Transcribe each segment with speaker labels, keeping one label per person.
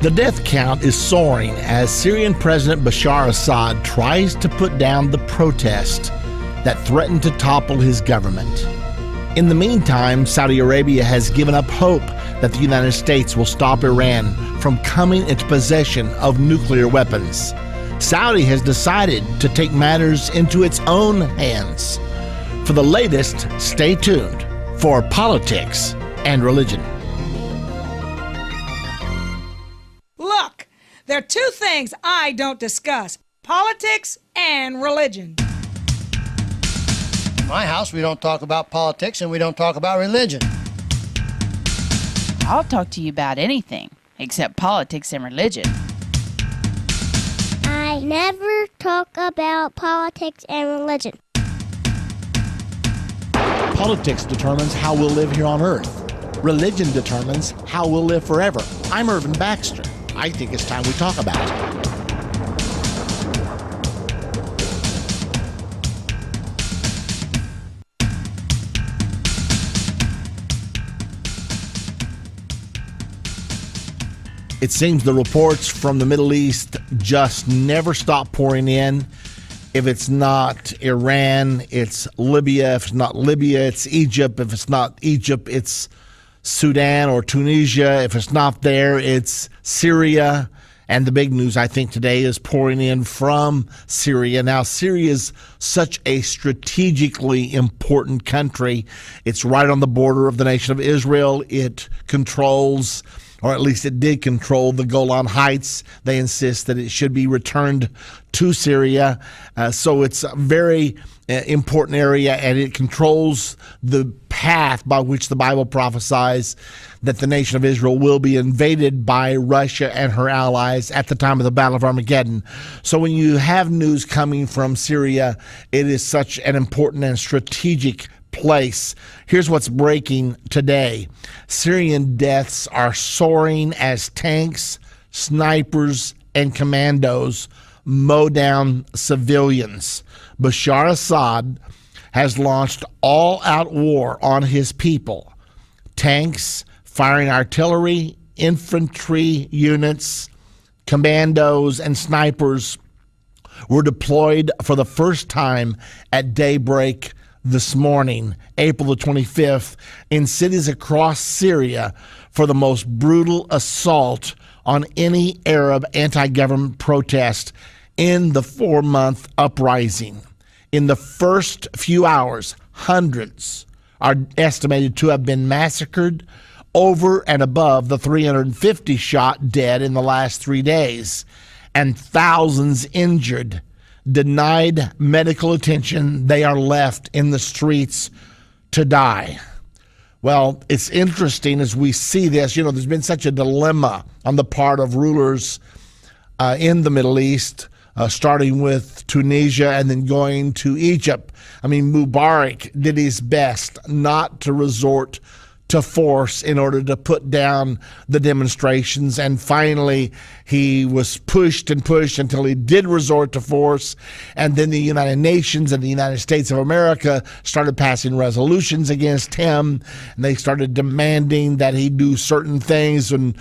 Speaker 1: The death count is soaring as Syrian President Bashar Assad tries to put down the protest that threatened to topple his government. In the meantime, Saudi Arabia has given up hope that the United States will stop Iran from coming into possession of nuclear weapons. Saudi has decided to take matters into its own hands. For the latest, stay tuned for Politics and Religion.
Speaker 2: Look, there are two things I don't discuss: politics and religion.
Speaker 3: In my house, we don't talk about politics and we don't talk about religion.
Speaker 4: I'll talk to you about anything except politics and religion.
Speaker 5: I never talk about politics and religion.
Speaker 1: Politics determines how we'll live here on earth. Religion determines how we'll live forever. I'm Irvin Baxter. I think it's time we talk about it. It seems the reports from the Middle East just never stop pouring in. If it's not Iran, it's Libya. If it's not Libya, it's Egypt. If it's not Egypt, it's Sudan or Tunisia. If it's not there, it's Syria. And the big news, I think, today is pouring in from Syria. Now, Syria is such a strategically important country. It's right on the border of the nation of Israel. It controls, or at least it did control, the Golan Heights. They insist that it should be returned to Syria. So it's a very important area, and it controls the path by which the Bible prophesies that the nation of Israel will be invaded by Russia and her allies at the time of the Battle of Armageddon. So when you have news coming from Syria, it is such an important and strategic place. Here's what's breaking today. Syrian deaths are soaring as tanks, snipers, and commandos mow down civilians. Bashar Assad has launched all-out war on his people. Tanks firing artillery, infantry units, commandos, and snipers were deployed for the first time at daybreak this morning, April the 25th, in cities across Syria for the most brutal assault on any Arab anti-government protest in the 4-month uprising. In the first few hours, hundreds are estimated to have been massacred, over and above the 350 shot dead in the last 3 days, and thousands injured. Denied medical attention, they are left in the streets to die. Well, it's interesting as we see this. You know, there's been such a dilemma on the part of rulers in the Middle East, starting with Tunisia and then going to Egypt. I mean, Mubarak did his best not to resort to force in order to put down the demonstrations. And finally, he was pushed and pushed until he did resort to force. And then the United Nations and the United States of America started passing resolutions against him. And they started demanding that he do certain things. And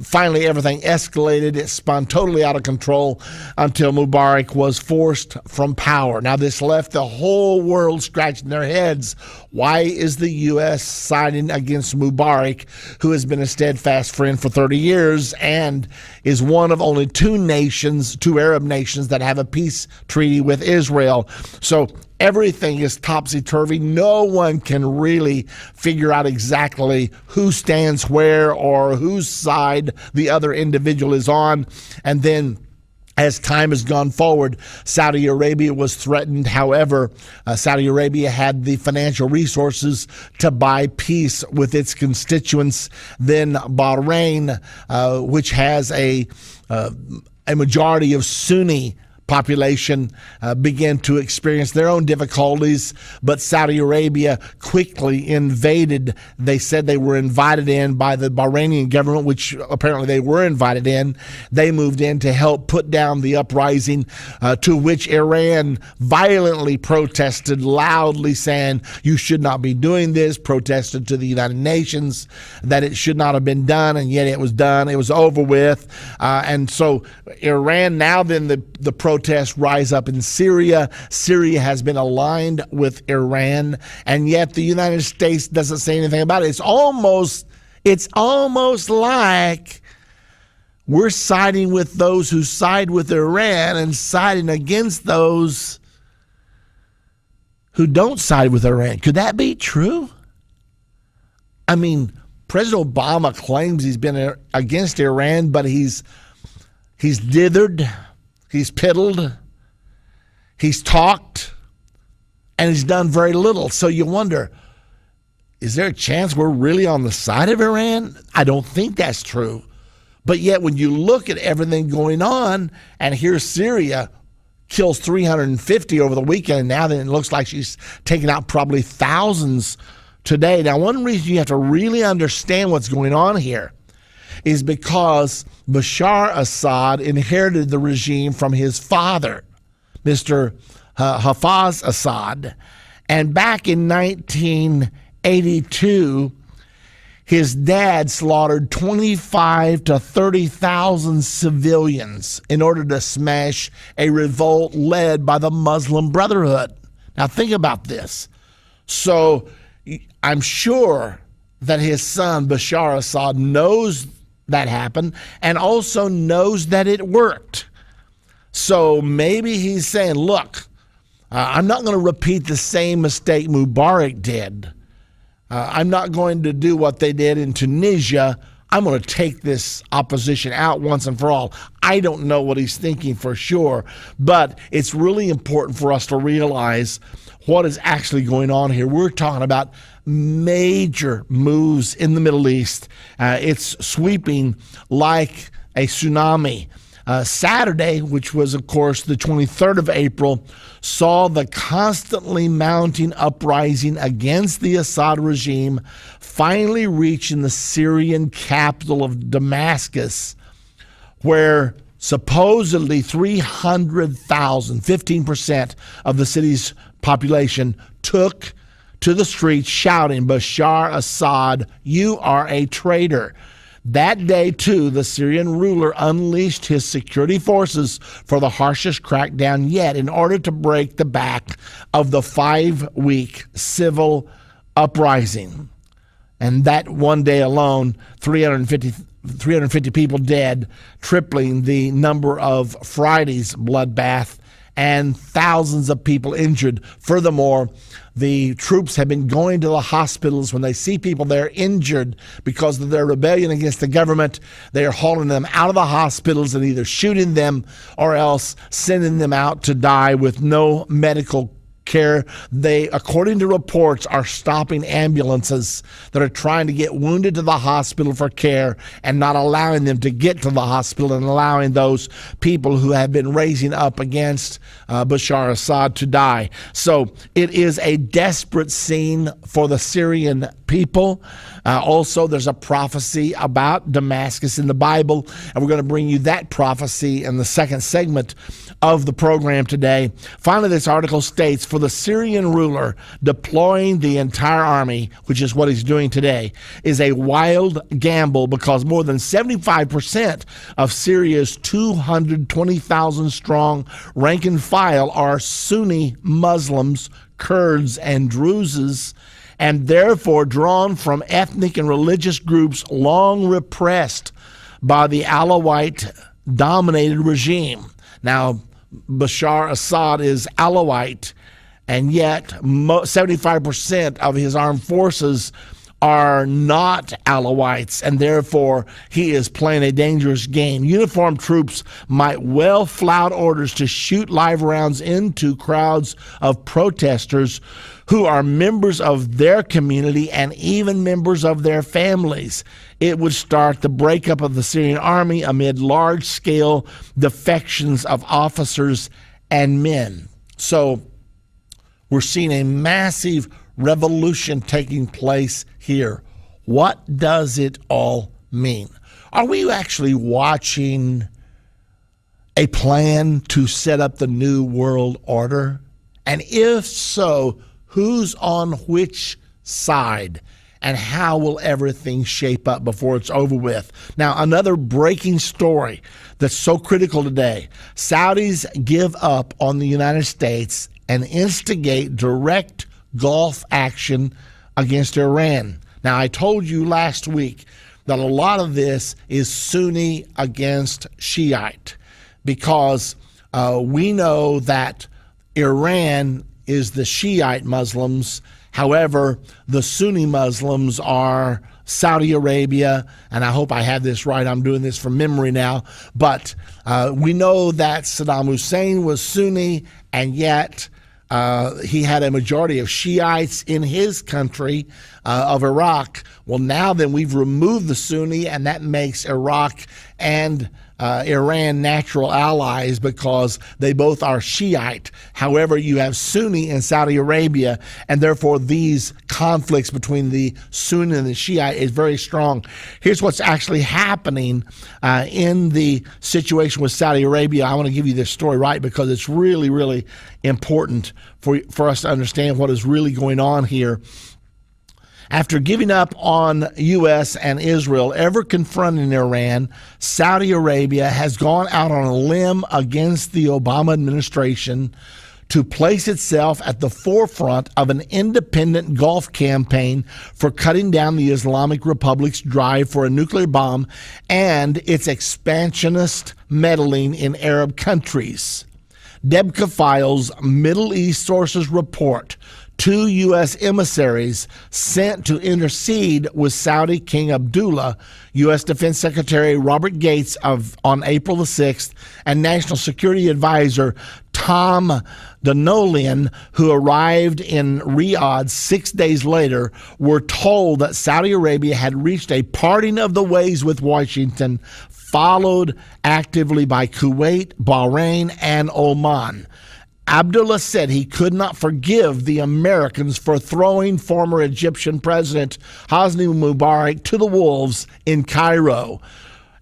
Speaker 1: finally, everything escalated. It spun totally out of control until Mubarak was forced from power. Now, this left the whole world scratching their heads. Why is the U.S. siding against Mubarak, who has been a steadfast friend for 30 years and is one of only two Arab nations that have a peace treaty with Israel? So everything is topsy-turvy. No one can really figure out exactly who stands where or whose side the other individual is on. And then as time has gone forward, Saudi Arabia was threatened. However, Saudi Arabia had the financial resources to buy peace with its constituents. Then Bahrain, which has a majority of Sunni population began to experience their own difficulties, but Saudi Arabia quickly invaded. They said they were invited in by the Bahraini government, which apparently they were invited in. They moved in to help put down the uprising, to which Iran violently protested, loudly saying, you should not be doing this, protested to the United Nations that it should not have been done, and yet it was done. It was over with. And so Iran, now then the protests rise up in Syria. Syria has been aligned with Iran, and yet the United States doesn't say anything about it. It's almost like we're siding with those who side with Iran and siding against those who don't side with Iran. Could that be true? I mean, President Obama claims he's been against Iran, but he's dithered, he's piddled, he's talked, and he's done very little. So you wonder, is there a chance we're really on the side of Iran? I don't think that's true. But yet when you look at everything going on, and here's Syria kills 350 over the weekend, and now then it looks like she's taking out probably thousands today. Now, one reason you have to really understand what's going on here is because Bashar Assad inherited the regime from his father, Mr. Hafez Assad. And back in 1982, his dad slaughtered 25 to 30,000 civilians in order to smash a revolt led by the Muslim Brotherhood. Now, think about this. So I'm sure that his son, Bashar Assad, knows that happened and also knows that it worked. So maybe he's saying, look, I'm not going to repeat the same mistake Mubarak did. I'm not going to do what they did in Tunisia. I'm going to take this opposition out once and for all. I don't know what he's thinking for sure, but it's really important for us to realize what is actually going on here. We're talking about major moves in the Middle East. It's sweeping like a tsunami. Saturday, which was, of course, the 23rd of April, saw the constantly mounting uprising against the Assad regime finally reaching the Syrian capital of Damascus, where supposedly 300,000, 15% of the city's population, took to the streets shouting, Bashar Assad, you are a traitor. That day, too, the Syrian ruler unleashed his security forces for the harshest crackdown yet in order to break the back of the 5-week civil uprising. And that one day alone, 350 people dead, tripling the number of Friday's bloodbath, and thousands of people injured. Furthermore, the troops have been going to the hospitals when they see people there injured because of their rebellion against the government. They are hauling them out of the hospitals and either shooting them or else sending them out to die with no medical care. They, according to reports, are stopping ambulances that are trying to get wounded to the hospital for care and not allowing them to get to the hospital and allowing those people who have been raising up against Bashar Assad to die. So it is a desperate scene for the Syrian people. Also, there's a prophecy about Damascus in the Bible, and we're going to bring you that prophecy in the second segment of the program today. Finally, this article states, for the Syrian ruler, deploying the entire army, which is what he's doing today, is a wild gamble because more than 75% of Syria's 220,000 strong rank and file are Sunni Muslims, Kurds, and Druzes, and therefore drawn from ethnic and religious groups long repressed by the Alawite-dominated regime. Now, Bashar Assad is Alawite, and yet 75% of his armed forces are not Alawites, and therefore he is playing a dangerous game. Uniformed troops might well flout orders to shoot live rounds into crowds of protesters who are members of their community and even members of their families. It would start the breakup of the Syrian army amid large-scale defections of officers and men. So we're seeing a massive revolution taking place here. What does it all mean? Are we actually watching a plan to set up the new world order? And if so, who's on which side? And how will everything shape up before it's over with? Now, another breaking story that's so critical today. Saudis give up on the United States and instigate direct Gulf action against Iran. Now, I told you last week that a lot of this is Sunni against Shiite because we know that Iran is the Shiite Muslims. However, the Sunni Muslims are Saudi Arabia, and I hope I have this right. I'm doing this from memory now. But we know that Saddam Hussein was Sunni, and yet he had a majority of Shiites in his country of Iraq. Well, now then we've removed the Sunni, and that makes Iraq and Iran natural allies because they both are Shiite. However, you have Sunni in Saudi Arabia, and therefore these conflicts between the Sunni and the Shiite is very strong. Here's what's actually happening in the situation with Saudi Arabia. I want to give you this story right because it's really, really important for us to understand what is really going on here. After giving up on U.S. and Israel ever confronting Iran, Saudi Arabia has gone out on a limb against the Obama administration to place itself at the forefront of an independent Gulf campaign for cutting down the Islamic Republic's drive for a nuclear bomb and its expansionist meddling in Arab countries. Debka Files Middle East sources report 2 U.S. emissaries sent to intercede with Saudi King Abdullah, U.S. Defense Secretary Robert Gates on April the 6th, and National Security Advisor Tom Donolian, who arrived in Riyadh 6 days later, were told that Saudi Arabia had reached a parting of the ways with Washington, followed actively by Kuwait, Bahrain, and Oman. Abdullah said he could not forgive the Americans for throwing former Egyptian President Hosni Mubarak to the wolves in Cairo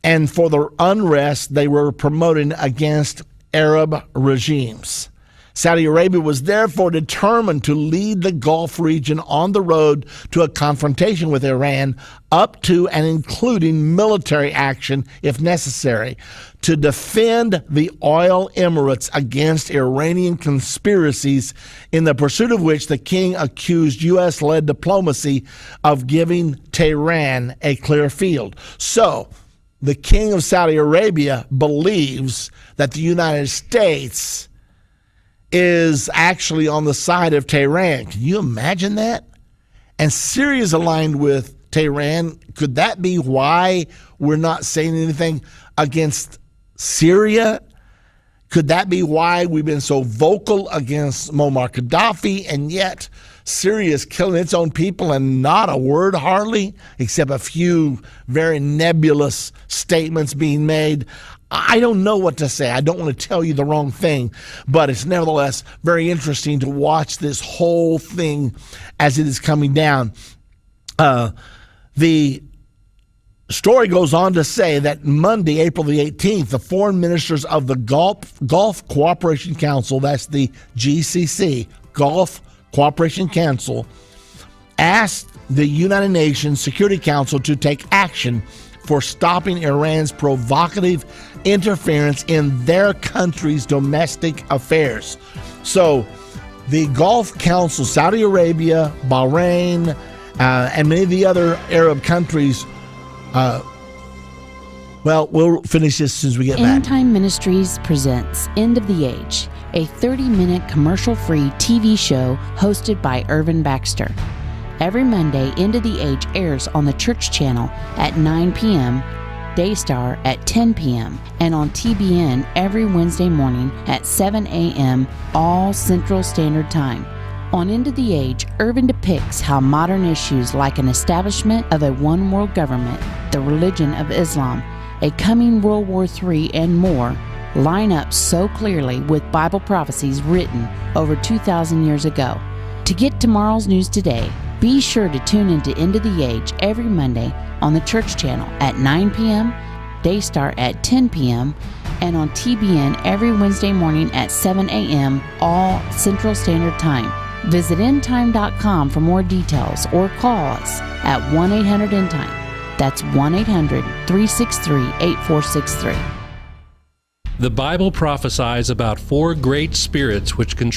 Speaker 1: and for the unrest they were promoting against Arab regimes. Saudi Arabia was therefore determined to lead the Gulf region on the road to a confrontation with Iran, up to and including military action if necessary, to defend the oil emirates against Iranian conspiracies, in the pursuit of which the king accused U.S.-led diplomacy of giving Tehran a clear field. So, the king of Saudi Arabia believes that the United States is actually on the side of Tehran. Can you imagine that? And Syria is aligned with Tehran. Could that be why we're not saying anything against Syria? Could that be why we've been so vocal against Muammar Gaddafi, and yet Syria is killing its own people and not a word hardly, except a few very nebulous statements being made? I don't know what to say. I don't want to tell you the wrong thing, but it's nevertheless very interesting to watch this whole thing as it is coming down. The story goes on to say that Monday, April the 18th, the foreign ministers of the Gulf Cooperation Council, that's the GCC, Gulf Cooperation Council, asked the United Nations Security Council to take action for stopping Iran's provocative interference in their country's domestic affairs. So the Gulf Council, Saudi Arabia, Bahrain, and many of the other Arab countries, well, we'll finish this as soon as we get back.
Speaker 6: Endtime Ministries presents End of the Age, a 30-minute commercial-free TV show hosted by Irvin Baxter. Every Monday, End of the Age airs on the Church Channel at 9 p.m., Daystar at 10 p.m., and on TBN every Wednesday morning at 7 a.m., all Central Standard Time. On End of the Age, Irvin depicts how modern issues like an establishment of a one-world government, the religion of Islam, a coming World War III, and more line up so clearly with Bible prophecies written over 2,000 years ago. To get tomorrow's news today, be sure to tune into End of the Age every Monday on the Church Channel at 9 p.m., Daystar at 10 p.m., and on TBN every Wednesday morning at 7 a.m., all Central Standard Time. Visit endtime.com for more details or call us at 1-800-ENDTIME. That's 1-800-363-8463.
Speaker 7: The Bible prophesies about 4 great spirits which control